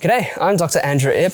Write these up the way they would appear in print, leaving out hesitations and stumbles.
G'day, I'm Dr. Andrew Ip,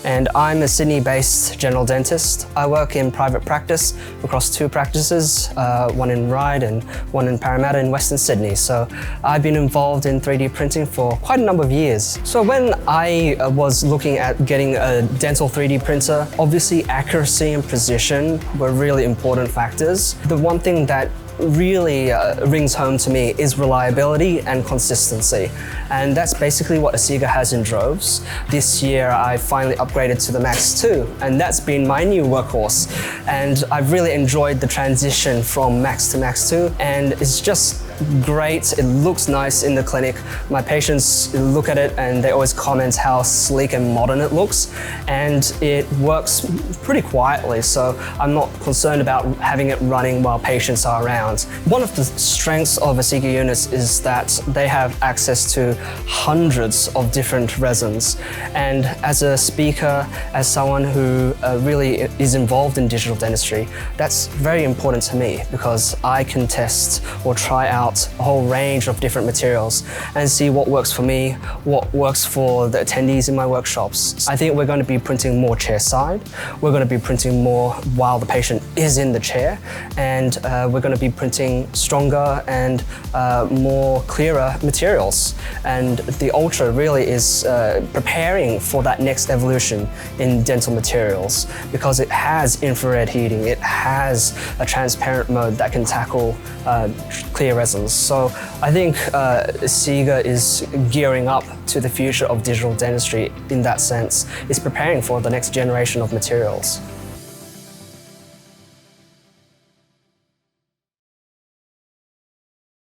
and I'm a Sydney-based general dentist. I work in private practice across two practices, one in Ryde and one in Parramatta in Western Sydney. So I've been involved in 3D printing for quite a number of years. So when I was looking at getting a dental 3D printer, obviously accuracy and precision were really important factors. The one thing that really rings home to me is reliability and consistency. And that's basically what Asiga has in droves. This year I finally upgraded to the Max 2, and that's been my new workhorse. And I've really enjoyed the transition from Max to Max 2, and it's just great. It looks nice in the clinic. My patients look at it and they always comment how sleek and modern it looks, and it works pretty quietly, so I'm not concerned about having it running while patients are around. One of the strengths of Asiga units is that they have access to hundreds of different resins, and as a speaker, as someone who really is involved in digital dentistry, that's very important to me because I can test or try out a whole range of different materials and see what works for me, what works for the attendees in my workshops. I think we're going to be printing more chairside, we're going to be printing more while the patient is in the chair, and we're going to be printing stronger and more clearer materials. And the Ultra really is preparing for that next evolution in dental materials because it has infrared heating, it has a transparent mode that can tackle clear resins. So I think Asiga is gearing up to the future of digital dentistry in that sense. It's preparing for the next generation of materials.